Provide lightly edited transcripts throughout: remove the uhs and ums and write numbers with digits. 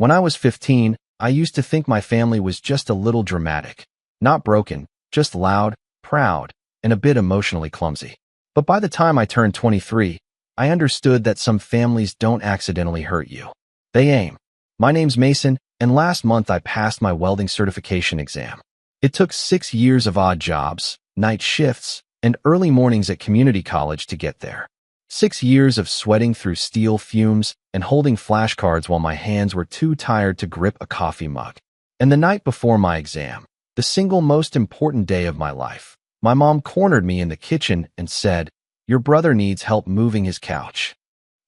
When I was 15, I used to think my family was just a little dramatic. Not broken, just loud, proud, and a bit emotionally clumsy. But by the time I turned 23, I understood that some families don't accidentally hurt you. They aim. My name's Mason, and last month I passed my welding certification exam. It took 6 years of odd jobs, night shifts, and early mornings at community college to get there. 6 years of sweating through steel fumes and holding flashcards while my hands were too tired to grip a coffee mug. And the night before my exam, the single most important day of my life, my mom cornered me in the kitchen and said, "Your brother needs help moving his couch."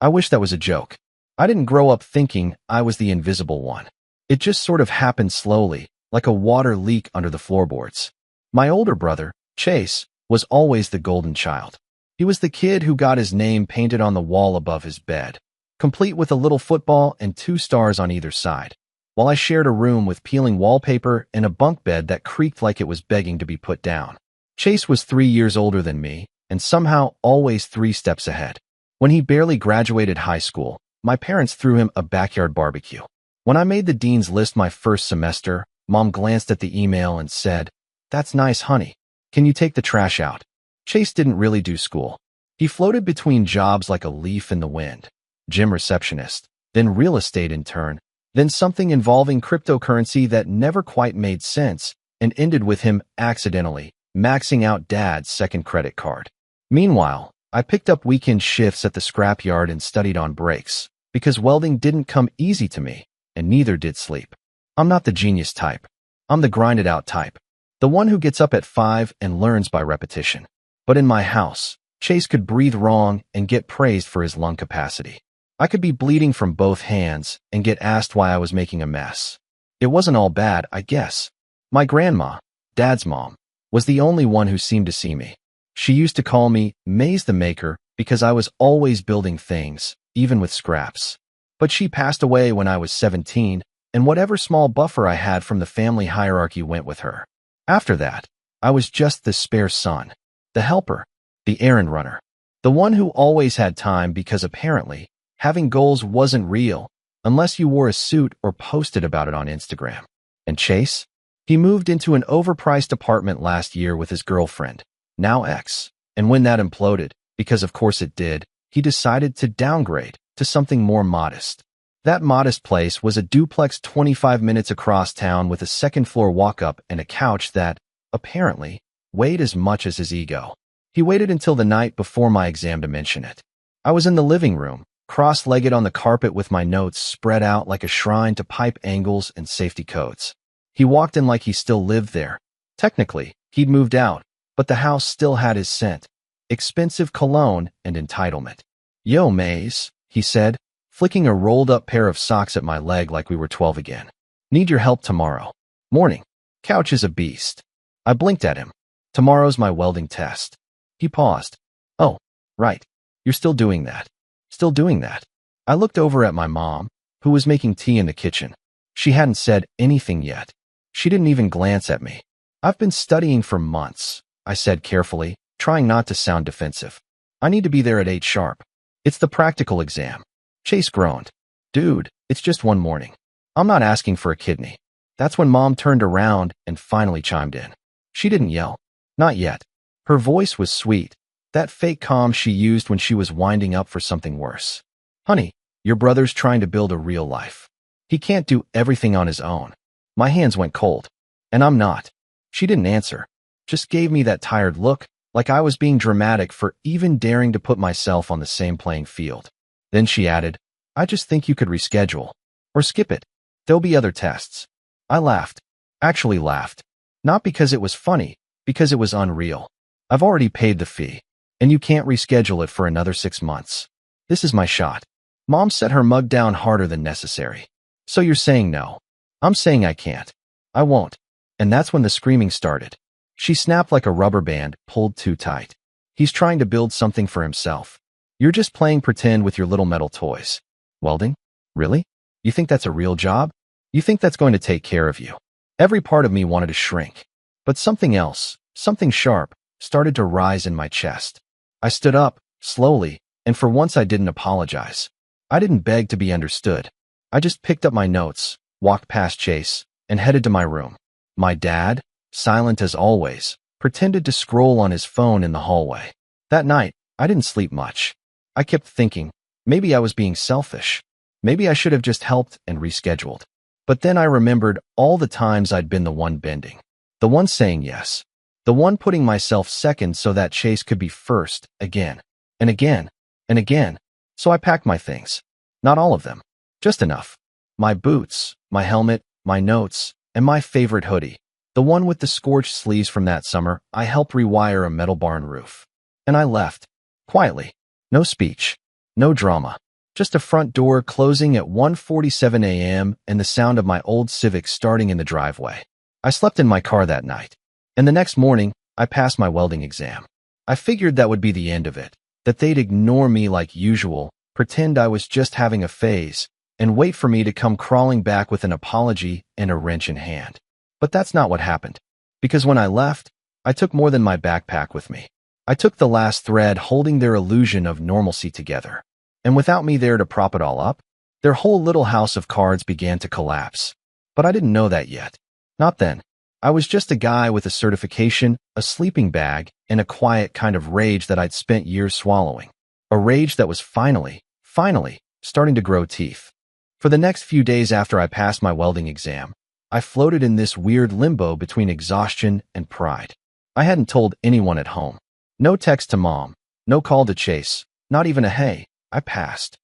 I wish that was a joke. I didn't grow up thinking I was the invisible one. It just sort of happened slowly, like a water leak under the floorboards. My older brother, Chase, was always the golden child. He was the kid who got his name painted on the wall above his bed, complete with a little football and 2 stars on either side, while I shared a room with peeling wallpaper and a bunk bed that creaked like it was begging to be put down. Chase was 3 years older than me, and somehow always 3 steps ahead. When he barely graduated high school, my parents threw him a backyard barbecue. When I made the dean's list my first semester, Mom glanced at the email and said, "That's nice, honey. Can you take the trash out?" Chase didn't really do school. He floated between jobs like a leaf in the wind. Gym receptionist, then real estate intern, then something involving cryptocurrency that never quite made sense, and ended with him accidentally maxing out Dad's second credit card. Meanwhile, I picked up weekend shifts at the scrapyard and studied on breaks, because welding didn't come easy to me, and neither did sleep. I'm not the genius type. I'm the grinded-out type. The one who gets up at 5 and learns by repetition. But in my house, Chase could breathe wrong and get praised for his lung capacity. I could be bleeding from both hands and get asked why I was making a mess. It wasn't all bad, I guess. My grandma, Dad's mom, was the only one who seemed to see me. She used to call me Maze the Maker because I was always building things, even with scraps. But she passed away when I was 17, and whatever small buffer I had from the family hierarchy went with her. After that, I was just the spare son, the helper, the errand runner, the one who always had time because apparently having goals wasn't real unless you wore a suit or posted about it on Instagram. And Chase? He moved into an overpriced apartment last year with his girlfriend, now ex, and when that imploded, because of course it did, he decided to downgrade to something more modest. That modest place was a duplex 25 minutes across town with a second-floor walk-up and a couch that, apparently, weighed as much as his ego. He waited until the night before my exam to mention it. I was in the living room, cross-legged on the carpet with my notes spread out like a shrine to pipe angles and safety codes. He walked in like he still lived there. Technically, he'd moved out, but the house still had his scent, expensive cologne and entitlement. "Yo, Maze," he said, flicking a rolled-up pair of socks at my leg like we were 12 again. "Need your help tomorrow. Morning. Couch is a beast." I blinked at him. "Tomorrow's my welding test." He paused. "Oh, right. You're still doing that. Still doing that." I looked over at my mom, who was making tea in the kitchen. She hadn't said anything yet. She didn't even glance at me. "I've been studying for months," I said carefully, trying not to sound defensive. "I need to be there at 8 sharp. It's the practical exam." Chase groaned. "Dude, it's just one morning. I'm not asking for a kidney." That's when Mom turned around and finally chimed in. She didn't yell. Not yet. Her voice was sweet, that fake calm she used when she was winding up for something worse. "Honey, your brother's trying to build a real life. He can't do everything on his own." My hands went cold. "And I'm not." She didn't answer, just gave me that tired look, like I was being dramatic for even daring to put myself on the same playing field. Then she added, "I just think you could reschedule. Or skip it. There'll be other tests." I laughed. Actually laughed. Not because it was funny, because it was unreal. I've already paid the fee, and you can't reschedule it for another 6 months. This is my shot. Mom set her mug down harder than necessary. "So you're saying no?" "I'm saying I can't. I won't." And that's when the screaming started. She snapped like a rubber band, pulled too tight. "He's trying to build something for himself. You're just playing pretend with your little metal toys." "Welding? Really? You think that's a real job? You think that's going to take care of you?" Every part of me wanted to shrink. But something else, something sharp, started to rise in my chest. I stood up, slowly, and for once I didn't apologize. I didn't beg to be understood. I just picked up my notes, walked past Chase, and headed to my room. My dad, silent as always, pretended to scroll on his phone in the hallway. That night, I didn't sleep much. I kept thinking, maybe I was being selfish. Maybe I should have just helped and rescheduled. But then I remembered all the times I'd been the one bending, the one saying yes, the one putting myself second so that Chase could be first again, and again, and again. So I packed my things. Not all of them, just enough. My boots, my helmet, my notes, and my favorite hoodie, the one with the scorched sleeves from that summer I helped rewire a metal barn roof. And I left, quietly. No speech, no drama. Just a front door closing at 1:47 a.m. and the sound of my old Civic starting in the driveway. I slept in my car that night. And the next morning, I passed my welding exam. I figured that would be the end of it, that they'd ignore me like usual, pretend I was just having a phase, and wait for me to come crawling back with an apology and a wrench in hand. But that's not what happened. Because when I left, I took more than my backpack with me. I took the last thread holding their illusion of normalcy together. And without me there to prop it all up, their whole little house of cards began to collapse. But I didn't know that yet. Not then. I was just a guy with a certification, a sleeping bag, and a quiet kind of rage that I'd spent years swallowing. A rage that was finally starting to grow teeth. For the next few days after I passed my welding exam, I floated in this weird limbo between exhaustion and pride. I hadn't told anyone at home. No text to mom, no call to Chase, not even a hey, I passed.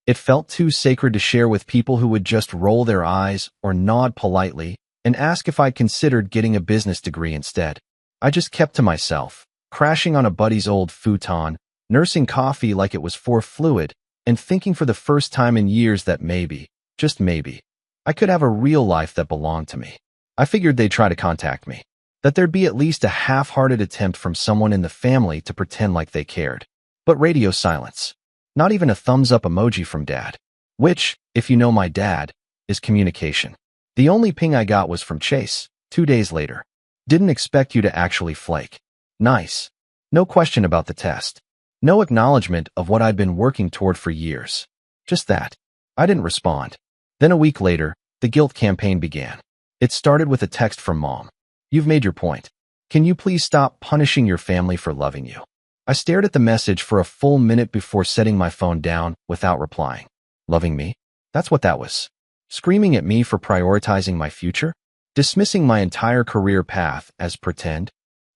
It felt too sacred to share with people who would just roll their eyes or nod politely and ask if I'd considered getting a business degree instead. I just kept to myself, crashing on a buddy's old futon, nursing coffee like it was for fluid, and thinking for the first time in years that maybe, just maybe, I could have a real life that belonged to me. I figured they'd try to contact me, that there'd be at least a half-hearted attempt from someone in the family to pretend like they cared. But radio silence. Not even a thumbs-up emoji from Dad. Which, if you know my dad, is communication. The only ping I got was from Chase, 2 days later. Didn't expect you to actually flake. Nice. No question about the test. No acknowledgement of what I'd been working toward for years. Just that. I didn't respond. Then a week later, the guilt campaign began. It started with a text from Mom. You've made your point. Can you please stop punishing your family for loving you? I stared at the message for a full minute before setting my phone down without replying. Loving me? That's what that was. Screaming at me for prioritizing my future? Dismissing my entire career path as pretend?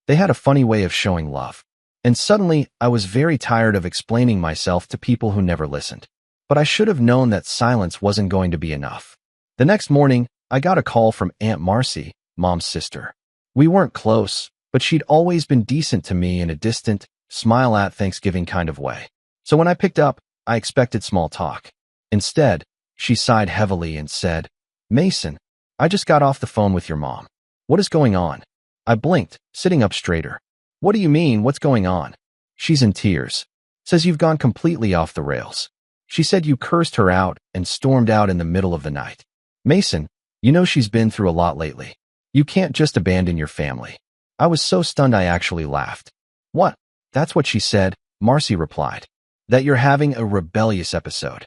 They had a funny way of showing love. And suddenly, I was very tired of explaining myself to people who never listened. But I should have known that silence wasn't going to be enough. The next morning, I got a call from Aunt Marcy, Mom's sister. We weren't close, but she'd always been decent to me in a distant, smile at Thanksgiving kind of way. So when I picked up, I expected small talk. Instead, she sighed heavily and said, Mason, I just got off the phone with your mom. What is going on? I blinked, sitting up straighter. What do you mean, what's going on? She's in tears. Says you've gone completely off the rails. She said you cursed her out and stormed out in the middle of the night. Mason, you know she's been through a lot lately. You can't just abandon your family. I was so stunned I actually laughed. What? That's what she said, Marcy replied. That you're having a rebellious episode.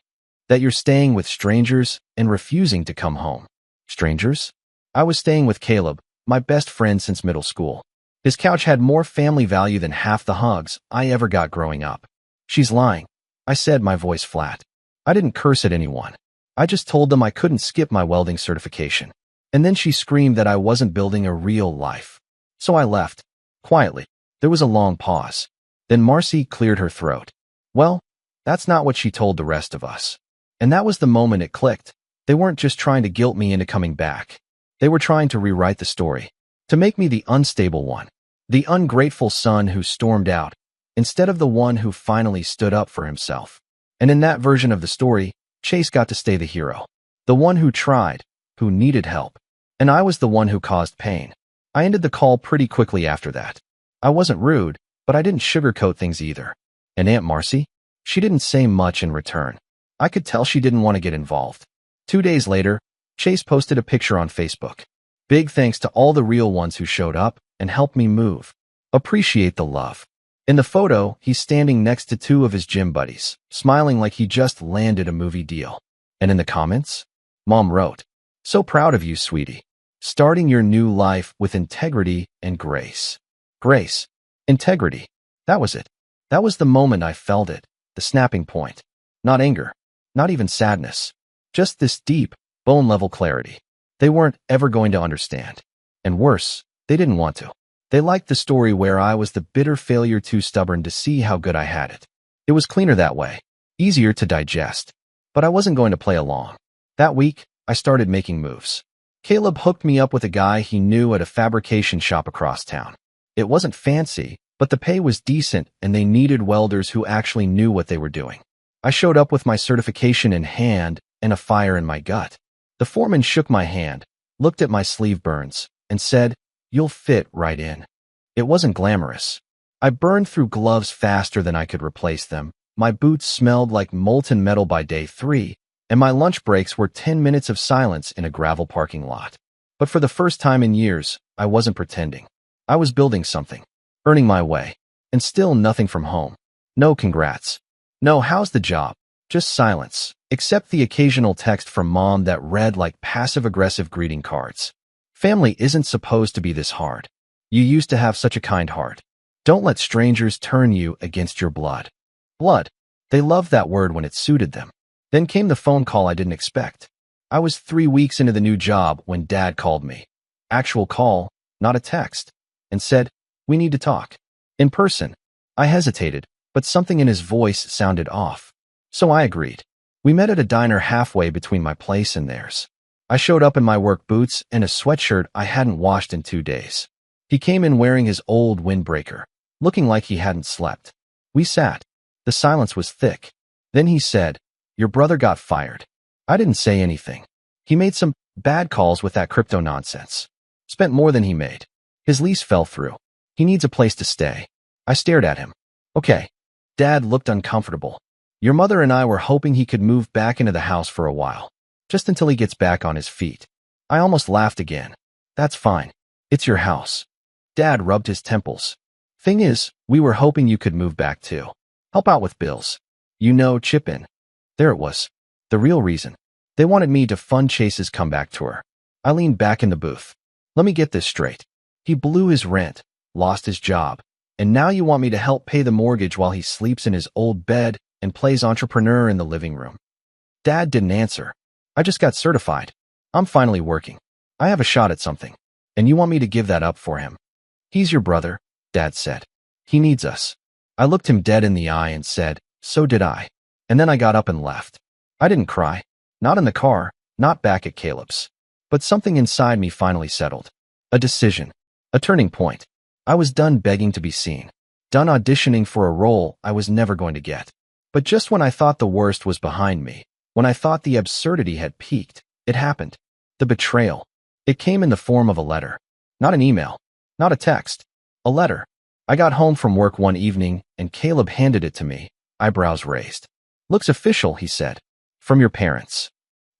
That you're staying with strangers and refusing to come home. Strangers? I was staying with Caleb, my best friend since middle school. His couch had more family value than half the hugs I ever got growing up. She's lying, I said, my voice flat. I didn't curse at anyone. I just told them I couldn't skip my welding certification. And then she screamed that I wasn't building a real life. So I left. Quietly. There was a long pause. Then Marcy cleared her throat. Well, that's not what she told the rest of us. And that was the moment it clicked. They weren't just trying to guilt me into coming back. They were trying to rewrite the story. To make me the unstable one. The ungrateful son who stormed out, instead of the one who finally stood up for himself. And in that version of the story, Chase got to stay the hero. The one who tried, who needed help. And I was the one who caused pain. I ended the call pretty quickly after that. I wasn't rude, but I didn't sugarcoat things either. And Aunt Marcy? She didn't say much in return. I could tell she didn't want to get involved. 2 days later, Chase posted a picture on Facebook. Big thanks to all the real ones who showed up and helped me move. Appreciate the love. In the photo, he's standing next to 2 of his gym buddies, smiling like he just landed a movie deal. And in the comments, Mom wrote, "So proud of you, sweetie. Starting your new life with integrity and grace." Grace. Integrity. That was it. That was the moment I felt it, the snapping point. Not anger, not even sadness. Just this deep, bone-level clarity. They weren't ever going to understand. And worse, they didn't want to. They liked the story where I was the bitter failure too stubborn to see how good I had it. It was cleaner that way, easier to digest. But I wasn't going to play along. That week, I started making moves. Caleb hooked me up with a guy he knew at a fabrication shop across town. It wasn't fancy, but the pay was decent and they needed welders who actually knew what they were doing. I showed up with my certification in hand and a fire in my gut. The foreman shook my hand, looked at my sleeve burns, and said, "You'll fit right in." It wasn't glamorous. I burned through gloves faster than I could replace them. My boots smelled like molten metal by day 3, and my lunch breaks were 10 minutes of silence in a gravel parking lot. But for the first time in years, I wasn't pretending. I was building something, earning my way, and still nothing from home. No congrats. No how's the job. Just silence, except the occasional text from Mom that read like passive-aggressive greeting cards. Family isn't supposed to be this hard. You used to have such a kind heart. Don't let strangers turn you against your blood. Blood. They loved that word when it suited them. Then came the phone call I didn't expect. I was 3 weeks into the new job when Dad called me. Actual call, not a text, and said, "We need to talk." In person. I hesitated, but something in his voice sounded off. So I agreed. We met at a diner halfway between my place and theirs. I showed up in my work boots and a sweatshirt I hadn't washed in 2 days. He came in wearing his old windbreaker, looking like he hadn't slept. We sat. The silence was thick. Then he said, "Your brother got fired." I didn't say anything. He made some bad calls with that crypto nonsense. Spent more than he made. His lease fell through. He needs a place to stay. I stared at him. Okay. Dad looked uncomfortable. "Your mother and I were hoping he could move back into the house for a while. Just until he gets back on his feet." I almost laughed again. "That's fine. It's your house." Dad rubbed his temples. "Thing is, we were hoping you could move back too. Help out with bills. You know, chip in." There it was. The real reason. They wanted me to fund Chase's comeback tour. I leaned back in the booth. "Let me get this straight. He blew his rent, lost his job, and now you want me to help pay the mortgage while he sleeps in his old bed and plays entrepreneur in the living room." Dad didn't answer. "I just got certified. I'm finally working. I have a shot at something. And you want me to give that up for him?" "He's your brother," Dad said. "He needs us." I looked him dead in the eye and said, "So did I." And then I got up and left. I didn't cry. Not in the car, not back at Caleb's. But something inside me finally settled. A decision. A turning point. I was done begging to be seen. Done auditioning for a role I was never going to get. But just when I thought the worst was behind me, when I thought the absurdity had peaked, it happened. The betrayal. It came in the form of a letter. Not an email. Not a text. A letter. I got home from work one evening and Caleb handed it to me, eyebrows raised. "Looks official," he said. "From your parents."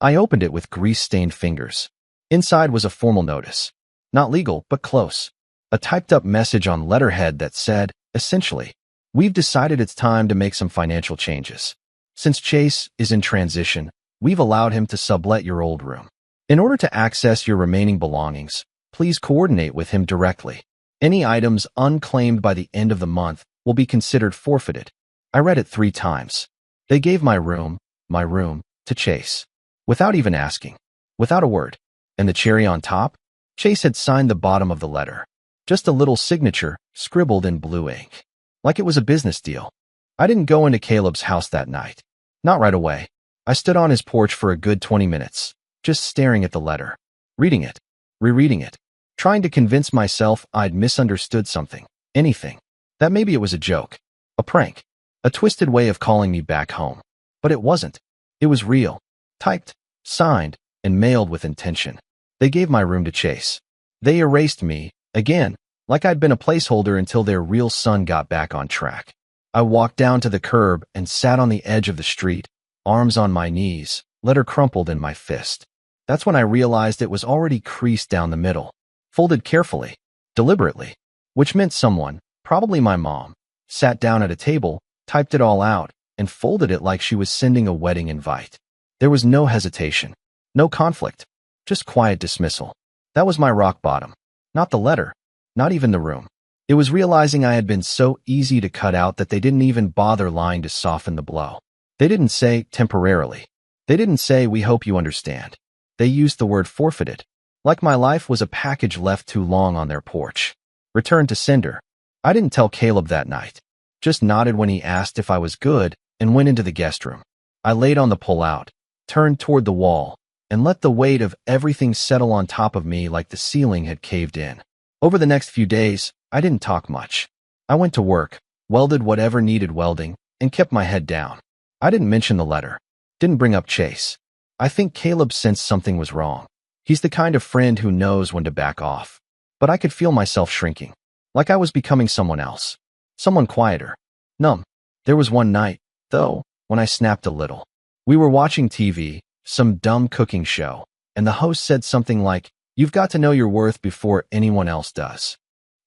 I opened it with grease-stained fingers. Inside was a formal notice. Not legal, but close. A typed-up message on letterhead that said, essentially, "We've decided it's time to make some financial changes. Since Chase is in transition, we've allowed him to sublet your old room. In order to access your remaining belongings, please coordinate with him directly. Any items unclaimed by the end of the month will be considered forfeited." I read it 3 times. They gave my room, to Chase. Without even asking. Without a word. And the cherry on top? Chase had signed the bottom of the letter. Just a little signature, scribbled in blue ink. Like it was a business deal. I didn't go into Caleb's house that night. Not right away. I stood on his porch for a good 20 minutes, just staring at the letter. Reading it. Rereading it. Trying to convince myself I'd misunderstood something. Anything. That maybe it was a joke. A prank. A twisted way of calling me back home. But it wasn't. It was real. Typed, signed, and mailed with intention. They gave my room to Chase. They erased me, again, like I'd been a placeholder until their real son got back on track. I walked down to the curb and sat on the edge of the street, arms on my knees, letter crumpled in my fist. That's when I realized it was already creased down the middle, folded carefully, deliberately, which meant someone, probably my mom, sat down at a table, typed it all out, and folded it like she was sending a wedding invite. There was no hesitation, No conflict. Just quiet dismissal. That was my rock bottom. Not the letter. Not even the room. It was realizing I had been so easy to cut out that they didn't even bother lying to soften the blow. They didn't say temporarily. They didn't say we hope you understand. They used the word forfeited. Like my life was a package left too long on their porch. Returned to sender. I didn't tell Caleb that night. Just nodded when he asked if I was good and went into the guest room. I laid on the pull-out, turned toward the wall, and let the weight of everything settle on top of me like the ceiling had caved in. Over the next few days, I didn't talk much. I went to work, welded whatever needed welding, and kept my head down. I didn't mention the letter. Didn't bring up Chase. I think Caleb sensed something was wrong. He's the kind of friend who knows when to back off. But I could feel myself shrinking. Like I was becoming someone else. Someone quieter. Numb. There was one night, though, when I snapped a little. We were watching TV, some dumb cooking show, and the host said something like, "You've got to know your worth before anyone else does."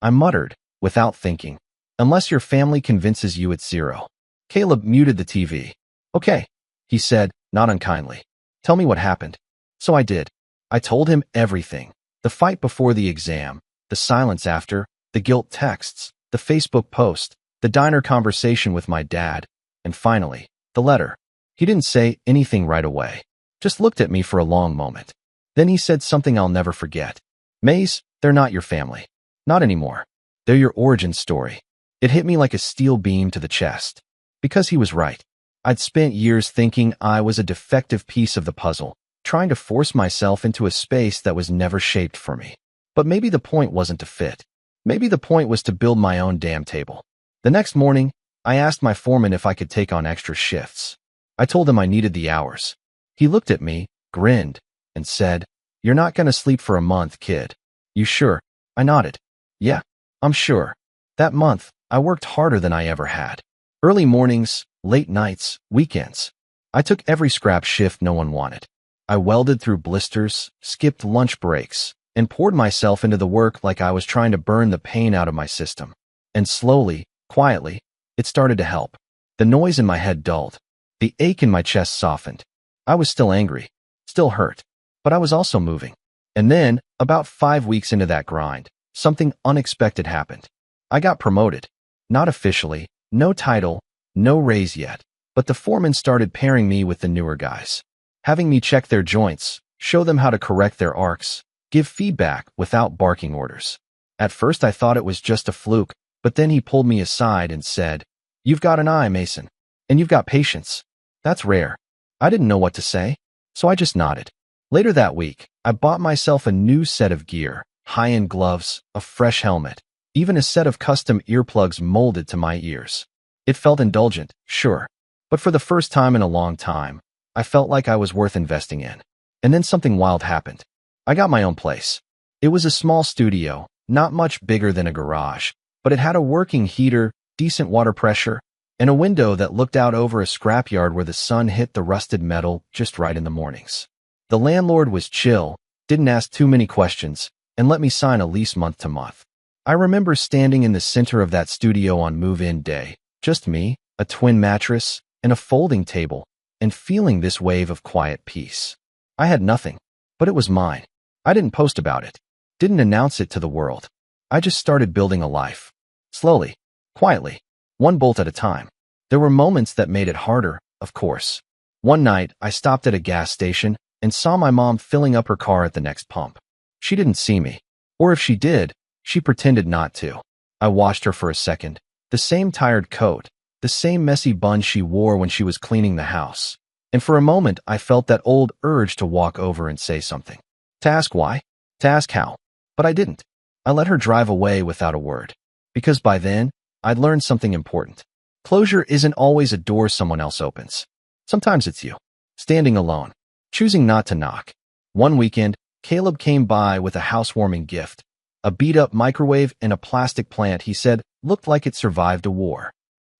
I muttered, without thinking, "Unless your family convinces you it's zero." Caleb muted the TV. "Okay," he said, not unkindly. "Tell me what happened." So I did. I told him everything. The fight before the exam, the silence after, the guilt texts, the Facebook post, the diner conversation with my dad, and finally, the letter. He didn't say anything right away. Just looked at me for a long moment. Then he said something I'll never forget. "Maze, they're not your family. Not anymore. They're your origin story." It hit me like a steel beam to the chest. Because he was right. I'd spent years thinking I was a defective piece of the puzzle, trying to force myself into a space that was never shaped for me. But maybe the point wasn't to fit. Maybe the point was to build my own damn table. The next morning, I asked my foreman if I could take on extra shifts. I told him I needed the hours. He looked at me, grinned, and said, "You're not going to sleep for a month, kid." "You sure?" I nodded. "Yeah, I'm sure." That month, I worked harder than I ever had. Early mornings, late nights, weekends. I took every scrap shift no one wanted. I welded through blisters, skipped lunch breaks, and poured myself into the work like I was trying to burn the pain out of my system. And slowly, quietly, it started to help. The noise in my head dulled. The ache in my chest softened. I was still angry, still hurt, but I was also moving. And then, about 5 weeks into that grind, something unexpected happened. I got promoted. Not officially, no title, no raise yet, but the foreman started pairing me with the newer guys. Having me check their joints, show them how to correct their arcs, give feedback without barking orders. At first I thought it was just a fluke, but then he pulled me aside and said, "You've got an eye, Mason, and you've got patience. That's rare." I didn't know what to say, so I just nodded. Later that week, I bought myself a new set of gear, high-end gloves, a fresh helmet, even a set of custom earplugs molded to my ears. It felt indulgent, sure, but for the first time in a long time, I felt like I was worth investing in. And then something wild happened. I got my own place. It was a small studio, not much bigger than a garage, but it had a working heater, decent water pressure, and a window that looked out over a scrapyard where the sun hit the rusted metal just right in the mornings. The landlord was chill, didn't ask too many questions, and let me sign a lease month to month. I remember standing in the center of that studio on move-in day, just me, a twin mattress, and a folding table, and feeling this wave of quiet peace. I had nothing, but it was mine. I didn't post about it, didn't announce it to the world. I just started building a life. Slowly, quietly, one bolt at a time. There were moments that made it harder, of course. One night, I stopped at a gas station and saw my mom filling up her car at the next pump. She didn't see me. Or if she did, she pretended not to. I watched her for a second. The same tired coat, the same messy bun she wore when she was cleaning the house. And for a moment, I felt that old urge to walk over and say something. To ask why, to ask how. But I didn't. I let her drive away without a word. Because by then, I'd learned something important. Closure isn't always a door someone else opens. Sometimes it's you, standing alone, choosing not to knock. One weekend, Caleb came by with a housewarming gift. A beat-up microwave and a plastic plant he said looked like it survived a war.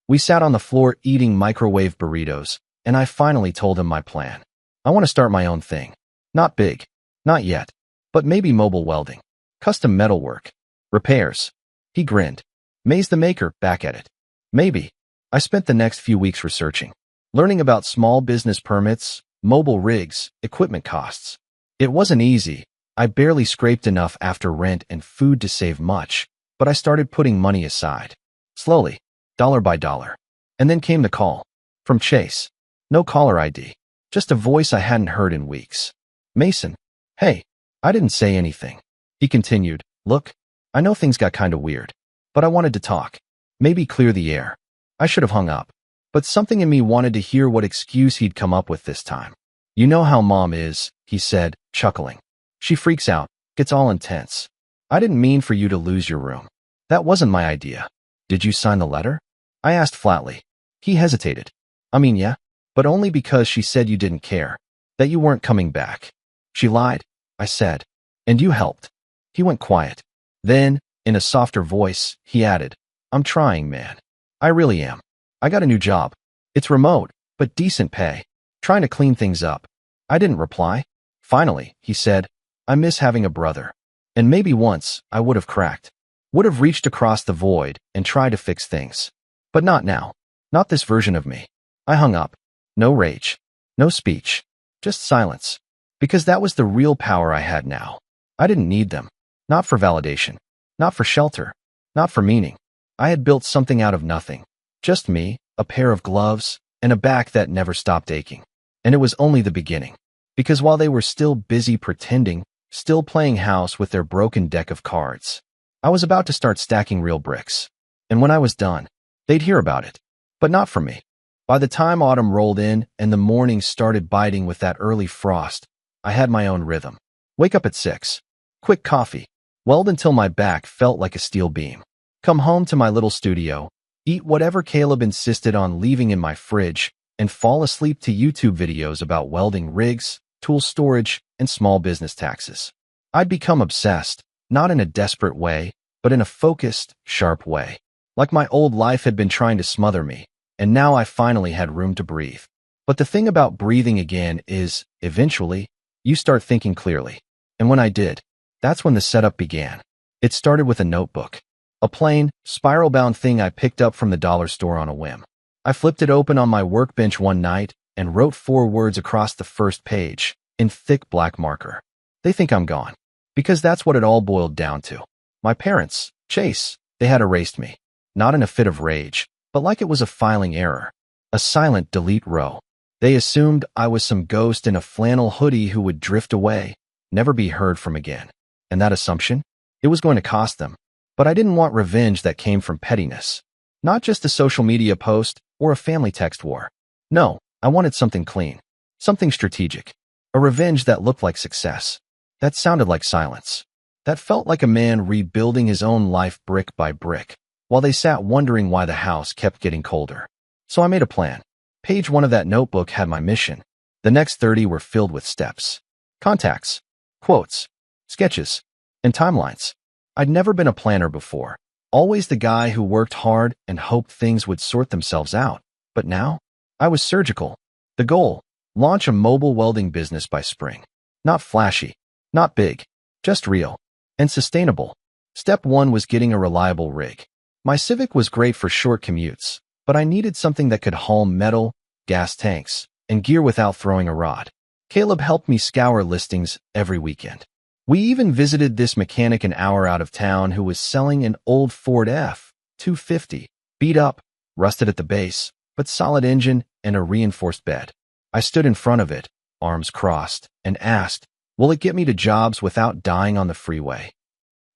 We sat on the floor eating microwave burritos, and I finally told him my plan. I want to start my own thing. Not big. Not yet. But maybe mobile welding. Custom metalwork. Repairs. He grinned. Maze the maker, back at it. Maybe. I spent the next few weeks researching. Learning about small business permits, mobile rigs, equipment costs. It wasn't easy. I barely scraped enough after rent and food to save much, but I started putting money aside. Slowly, dollar by dollar. And then came the call. From Chase. No caller ID. Just a voice I hadn't heard in weeks. Mason. Hey. I didn't say anything. He continued, look, I know things got kinda weird, but I wanted to talk. Maybe clear the air. I should have hung up. But something in me wanted to hear what excuse he'd come up with this time. You know how Mom is, he said, chuckling. She freaks out, gets all intense. I didn't mean for you to lose your room. That wasn't my idea. Did you sign the letter? I asked flatly. He hesitated. I mean, yeah, but only because she said you didn't care, that you weren't coming back. She lied, I said. And you helped. He went quiet. Then, in a softer voice, he added, I'm trying, man. I really am. I got a new job. It's remote, but decent pay. Trying to clean things up. I didn't reply. Finally, he said, I miss having a brother. And maybe once, I would have cracked. Would have reached across the void and tried to fix things. But not now. Not this version of me. I hung up. No rage. No speech. Just silence. Because that was the real power I had now. I didn't need them. Not for validation. Not for shelter. Not for meaning. I had built something out of nothing. Just me, a pair of gloves, and a back that never stopped aching. And it was only the beginning. Because while they were still busy pretending, still playing house with their broken deck of cards, I was about to start stacking real bricks. And when I was done, they'd hear about it. But not from me. By the time autumn rolled in and the mornings started biting with that early frost, I had my own rhythm. Wake up at 6. Quick coffee. Weld until my back felt like a steel beam. Come home to my little studio. Eat whatever Caleb insisted on leaving in my fridge, and fall asleep to YouTube videos about welding rigs, tool storage, and small business taxes. I'd become obsessed, not in a desperate way, but in a focused, sharp way. Like my old life had been trying to smother me, and now I finally had room to breathe. But the thing about breathing again is, eventually, you start thinking clearly. And when I did, that's when the setup began. It started with a notebook. A plain, spiral-bound thing I picked up from the dollar store on a whim. I flipped it open on my workbench one night and wrote 4 words across the first page, in thick black marker. They think I'm gone. Because that's what it all boiled down to. My parents, Chase, they had erased me. Not in a fit of rage, but like it was a filing error. A silent delete row. They assumed I was some ghost in a flannel hoodie who would drift away, never be heard from again. And that assumption? It was going to cost them. But I didn't want revenge that came from pettiness. Not just a social media post or a family text war. No, I wanted something clean. Something strategic. A revenge that looked like success. That sounded like silence. That felt like a man rebuilding his own life brick by brick, while they sat wondering why the house kept getting colder. So I made a plan. Page 1 of that notebook had my mission. The next 30 were filled with steps. Contacts. Quotes. Sketches. And timelines. I'd never been a planner before. Always the guy who worked hard and hoped things would sort themselves out. But now, I was surgical. The goal, launch a mobile welding business by spring. Not flashy, not big, just real and sustainable. Step 1 was getting a reliable rig. My Civic was great for short commutes, but I needed something that could haul metal, gas tanks, and gear without throwing a rod. Caleb helped me scour listings every weekend. We even visited this mechanic an hour out of town who was selling an old Ford F-250, beat up, rusted at the base, but solid engine and a reinforced bed. I stood in front of it, arms crossed, and asked, will it get me to jobs without dying on the freeway?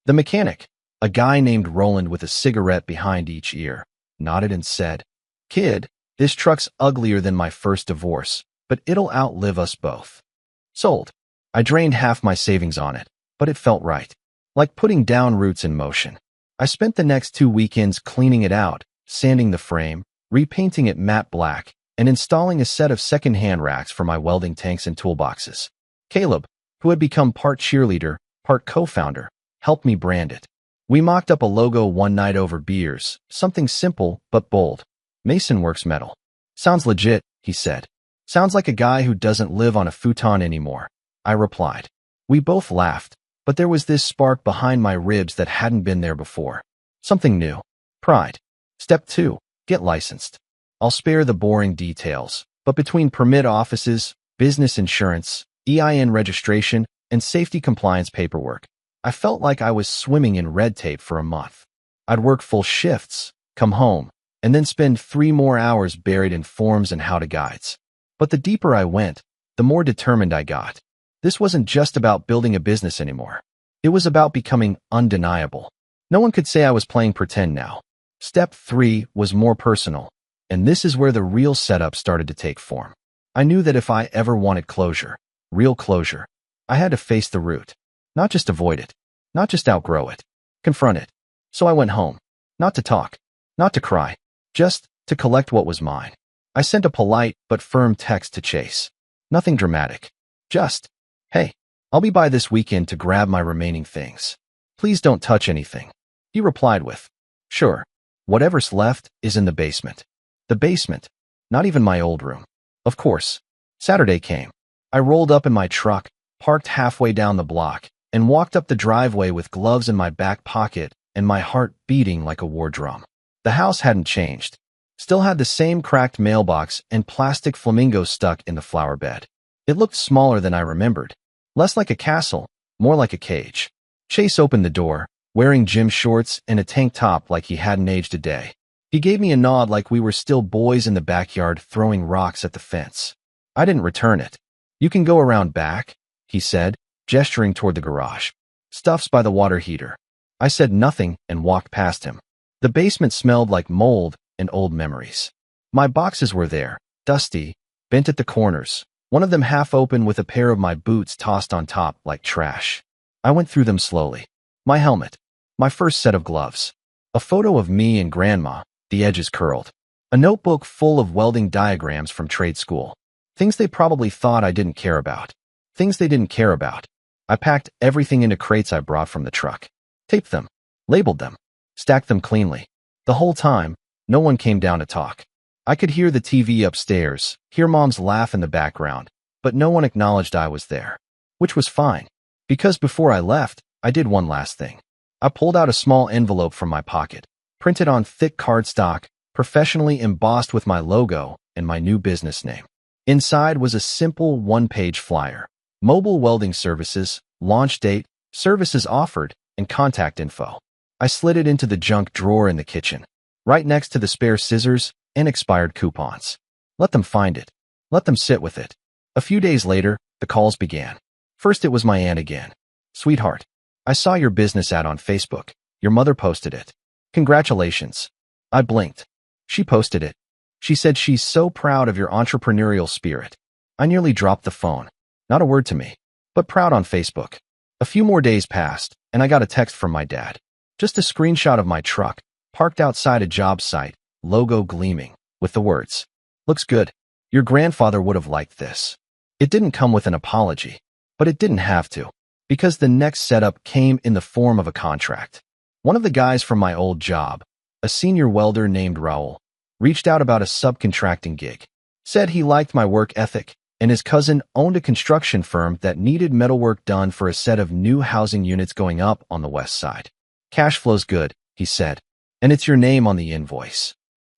The mechanic, a guy named Roland with a cigarette behind each ear, nodded and said, kid, this truck's uglier than my first divorce, but it'll outlive us both. Sold. I drained half my savings on it, but it felt right. Like putting down roots in motion. I spent the next 2 weekends cleaning it out, sanding the frame, repainting it matte black, and installing a set of second-hand racks for my welding tanks and toolboxes. Caleb, who had become part cheerleader, part co-founder, helped me brand it. We mocked up a logo one night over beers, something simple but bold. Mason Works Metal. Sounds legit, he said. Sounds like a guy who doesn't live on a futon anymore. I replied. We both laughed, but there was this spark behind my ribs that hadn't been there before. Something new. Pride. Step 2. Get licensed. I'll spare the boring details, but between permit offices, business insurance, EIN registration, and safety compliance paperwork. I felt like I was swimming in red tape for a month. I'd work full shifts, come home, and then spend 3 more hours buried in forms and how-to guides. But the deeper I went, the more determined I got. This wasn't just about building a business anymore. It was about becoming undeniable. No one could say I was playing pretend now. Step 3 was more personal, and this is where the real setup started to take form. I knew that if I ever wanted closure, real closure, I had to face the root. Not just avoid it, not just outgrow it, confront it. So I went home, not to talk, not to cry, just to collect what was mine. I sent a polite but firm text to Chase. Nothing dramatic. Just, hey, I'll be by this weekend to grab my remaining things. Please don't touch anything. He replied with, sure. Whatever's left is in the basement. The basement. Not even my old room. Of course. Saturday came. I rolled up in my truck, parked halfway down the block, and walked up the driveway with gloves in my back pocket and my heart beating like a war drum. The house hadn't changed. Still had the same cracked mailbox and plastic flamingos stuck in the flower bed. It looked smaller than I remembered. Less like a castle, more like a cage. Chase opened the door, wearing gym shorts and a tank top like he hadn't aged a day. He gave me a nod like we were still boys in the backyard throwing rocks at the fence. I didn't return it. You can go around back, he said, gesturing toward the garage. Stuff's by the water heater. I said nothing and walked past him. The basement smelled like mold and old memories. My boxes were there, dusty, bent at the corners, one of them half open with a pair of my boots tossed on top like trash. I went through them slowly. My helmet, my first set of gloves, a photo of me and Grandma, the edges curled, a notebook full of welding diagrams from trade school, things they probably thought I didn't care about, things they didn't care about. I packed everything into crates I brought from the truck, taped them, labeled them, stacked them cleanly. The whole time, no one came down to talk. I could hear the TV upstairs, hear Mom's laugh in the background, but no one acknowledged I was there, which was fine, because before I left, I did one last thing. I pulled out a small envelope from my pocket, printed on thick cardstock, professionally embossed with my logo and my new business name. Inside was a simple one-page flyer. Mobile welding services, launch date, services offered, and contact info. I slid it into the junk drawer in the kitchen, right next to the spare scissors and expired coupons. Let them find it. Let them sit with it. A few days later, the calls began. First, it was my aunt again. Sweetheart, I saw your business ad on Facebook. Your mother posted it. Congratulations. I blinked. She posted it. She said she's so proud of your entrepreneurial spirit. I nearly dropped the phone. Not a word to me, but proud on Facebook. A few more days passed, and I got a text from my dad. Just a screenshot of my truck, parked outside a job site, logo gleaming, with the words, "Looks good. Your grandfather would have liked this." It didn't come with an apology, but it didn't have to, because the next setup came in the form of a contract. One of the guys from my old job, a senior welder named Raul, reached out about a subcontracting gig, said he liked my work ethic, and his cousin owned a construction firm that needed metalwork done for a set of new housing units going up on the west side. "Cash flow's good," he said, "and it's your name on the invoice."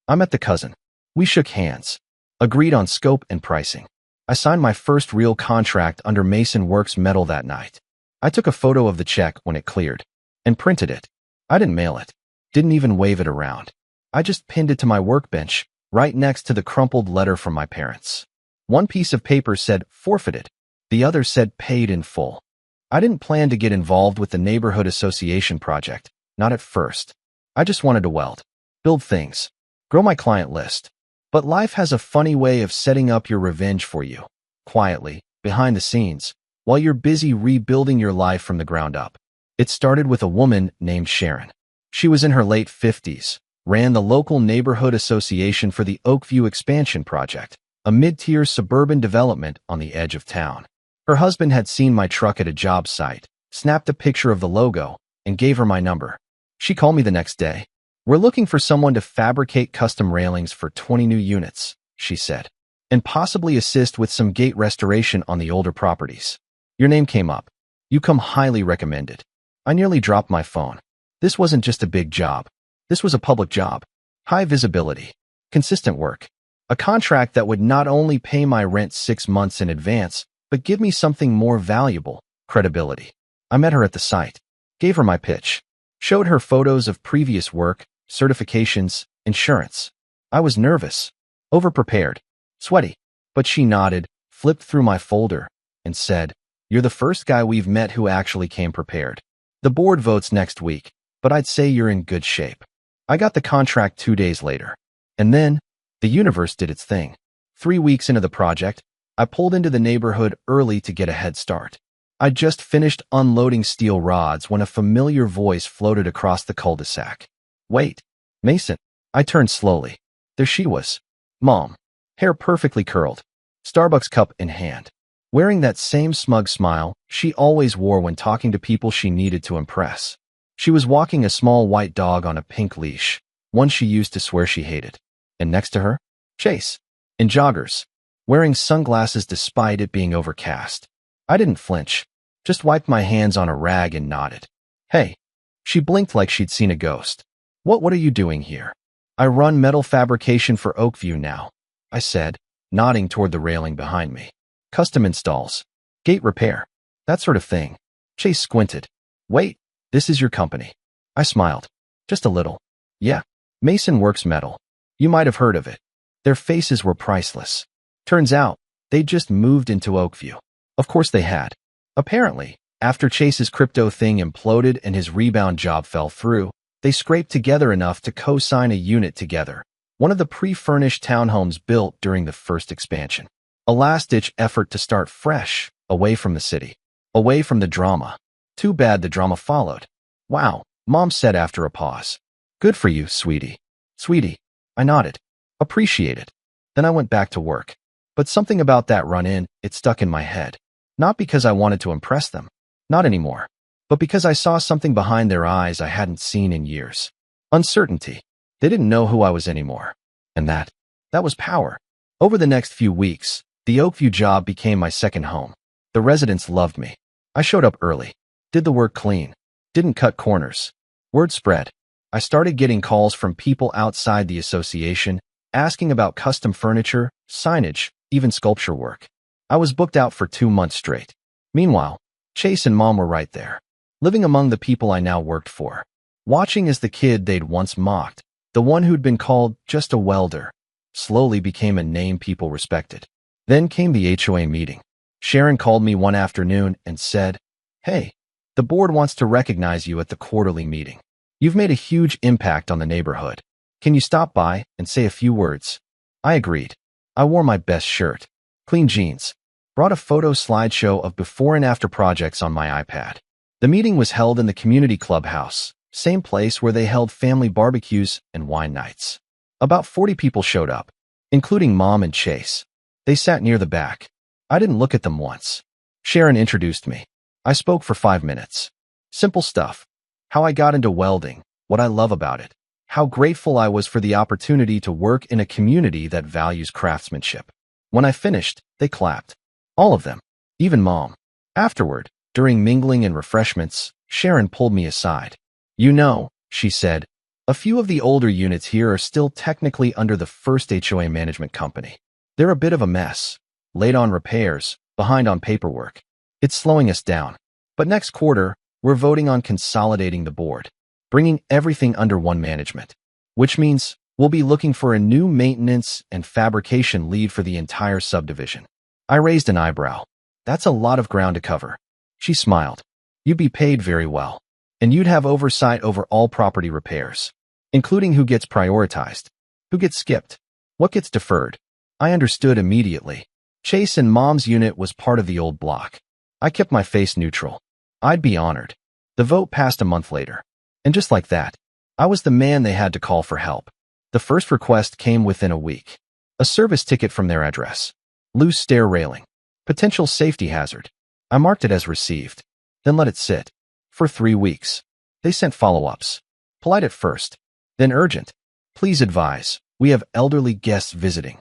I met the cousin. We shook hands, agreed on scope and pricing. I signed my first real contract under Mason Works Metal that night. I took a photo of the check when it cleared and printed it. I didn't mail it, didn't even wave it around. I just pinned it to my workbench, right next to the crumpled letter from my parents. One piece of paper said forfeited, the other said paid in full. I didn't plan to get involved with the neighborhood association project, not at first. I just wanted to weld, build things, grow my client list. But life has a funny way of setting up your revenge for you, quietly, behind the scenes, while you're busy rebuilding your life from the ground up. It started with a woman named Sharon. She was in her late 50s, ran the local neighborhood association for the Oakview Expansion Project, a mid-tier suburban development on the edge of town. Her husband had seen my truck at a job site, snapped a picture of the logo, and gave her my number. She called me the next day. "We're looking for someone to fabricate custom railings for 20 new units," she said, "and possibly assist with some gate restoration on the older properties. Your name came up. You come highly recommended." I nearly dropped my phone. This wasn't just a big job. This was a public job. High visibility. Consistent work. A contract that would not only pay my rent 6 months in advance, but give me something more valuable, credibility. I met her at the site, gave her my pitch, showed her photos of previous work, certifications, insurance. I was nervous, overprepared, sweaty, but she nodded, flipped through my folder, and said, "You're the first guy we've met who actually came prepared. The board votes next week, but I'd say you're in good shape." I got the contract 2 days later. And then, the universe did its thing. 3 weeks into the project, I pulled into the neighborhood early to get a head start. I'd just finished unloading steel rods when a familiar voice floated across the cul-de-sac. "Wait, Mason." I turned slowly. There she was. Mom. Hair perfectly curled. Starbucks cup in hand. Wearing that same smug smile she always wore when talking to people she needed to impress. She was walking a small white dog on a pink leash, one she used to swear she hated. And next to her, Chase, in joggers, wearing sunglasses despite it being overcast. I didn't flinch, just wiped my hands on a rag and nodded. "Hey." She blinked like she'd seen a ghost. What are you doing here?" "I run metal fabrication for Oakview now," I said, nodding toward the railing behind me. "Custom installs, gate repair, that sort of thing." Chase squinted. "Wait, this is your company." I smiled. Just a little. "Yeah, Mason Works Metal. You might have heard of it." Their faces were priceless. Turns out, they'd just moved into Oakview. Of course they had. Apparently, after Chase's crypto thing imploded and his rebound job fell through, they scraped together enough to co-sign a unit together, one of the pre-furnished townhomes built during the first expansion. A last-ditch effort to start fresh, away from the city, away from the drama. Too bad the drama followed. "Wow," Mom said after a pause. "Good for you, sweetie." "Sweetie." I nodded. "Appreciate it." Then I went back to work. But something about that run-in, it stuck in my head. Not because I wanted to impress them. Not anymore. But because I saw something behind their eyes I hadn't seen in years. Uncertainty. They didn't know who I was anymore. And that was power. Over the next few weeks, the Oakview job became my second home. The residents loved me. I showed up early. Did the work clean. Didn't cut corners. Word spread. I started getting calls from people outside the association, asking about custom furniture, signage, even sculpture work. I was booked out for 2 months straight. Meanwhile, Chase and Mom were right there, living among the people I now worked for, watching as the kid they'd once mocked, the one who'd been called just a welder, slowly became a name people respected. Then came the HOA meeting. Sharon called me one afternoon and said, "Hey, the board wants to recognize you at the quarterly meeting. You've made a huge impact on the neighborhood. Can you stop by and say a few words?" I agreed. I wore my best shirt, clean jeans, brought a photo slideshow of before and after projects on my iPad. The meeting was held in the community clubhouse, same place where they held family barbecues and wine nights. About 40 people showed up, including Mom and Chase. They sat near the back. I didn't look at them once. Sharon introduced me. I spoke for 5 minutes. Simple stuff. How I got into welding, what I love about it, how grateful I was for the opportunity to work in a community that values craftsmanship. When I finished, they clapped. All of them. Even Mom. Afterward, during mingling and refreshments, Sharon pulled me aside. "You know," she said, "a few of the older units here are still technically under the first HOA management company. They're a bit of a mess. Late on repairs, behind on paperwork. It's slowing us down. But next quarter, we're voting on consolidating the board, bringing everything under one management, which means we'll be looking for a new maintenance and fabrication lead for the entire subdivision." I raised an eyebrow. "That's a lot of ground to cover." She smiled. "You'd be paid very well, and you'd have oversight over all property repairs, including who gets prioritized, who gets skipped, what gets deferred." I understood immediately. Chase and Mom's unit was part of the old block. I kept my face neutral. I'd be honored. The vote passed a month later. And just like that, I was the man they had to call for help. The first request came within a week. A service ticket from their address. Loose stair railing. Potential safety hazard. I marked it as received, then let it sit. For 3 weeks. They sent follow-ups. Polite at first, then urgent. "Please advise, we have elderly guests visiting.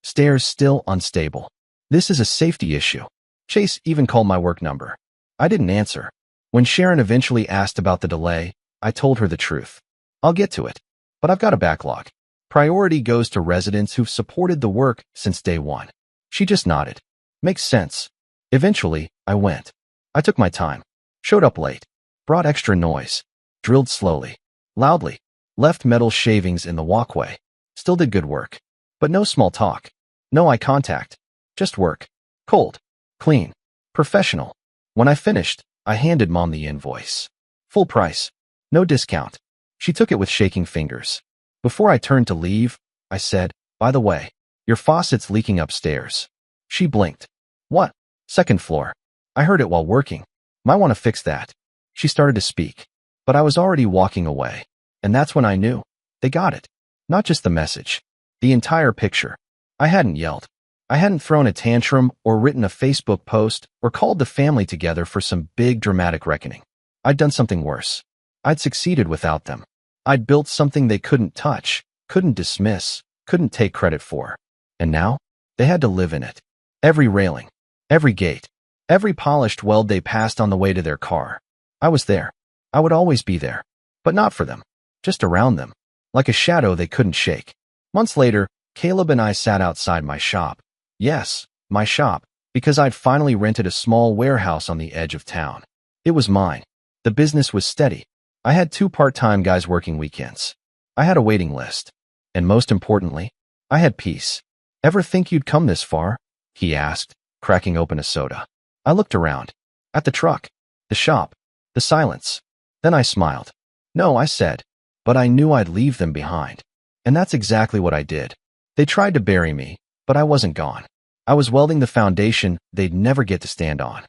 Stairs still unstable. This is a safety issue." Chase even called my work number. I didn't answer. When Sharon eventually asked about the delay, I told her the truth. "I'll get to it, but I've got a backlog. Priority goes to residents who've supported the work since day one." She just nodded. "Makes sense." Eventually, I went. I took my time, showed up late, brought extra noise, drilled slowly, loudly, left metal shavings in the walkway, still did good work. But no small talk, no eye contact, just work. Cold, clean, professional. When I finished, I handed Mom the invoice. Full price, no discount. She took it with shaking fingers. Before I turned to leave, I said, "By the way, your faucet's leaking upstairs." She blinked. "What?" "Second floor. I heard it while working. Might want to fix that." She started to speak, but I was already walking away. And that's when I knew. They got it. Not just the message. The entire picture. I hadn't yelled. I hadn't thrown a tantrum or written a Facebook post or called the family together for some big dramatic reckoning. I'd done something worse. I'd succeeded without them. I'd built something they couldn't touch, couldn't dismiss, couldn't take credit for. And now, they had to live in it. Every railing, every gate, every polished weld they passed on the way to their car. I was there. I would always be there. But not for them. Just around them. Like a shadow they couldn't shake. Months later, Caleb and I sat outside my shop. Yes, my shop, because I'd finally rented a small warehouse on the edge of town. It was mine. The business was steady. I had 2 part-time guys working weekends. I had a waiting list. And most importantly, I had peace. "Ever think you'd come this far?" he asked, cracking open a soda. I looked around. At the truck, the shop, the silence. Then I smiled. "No," I said, "but I knew I'd leave them behind." And that's exactly what I did. They tried to bury me, but I wasn't gone. I was welding the foundation they'd never get to stand on.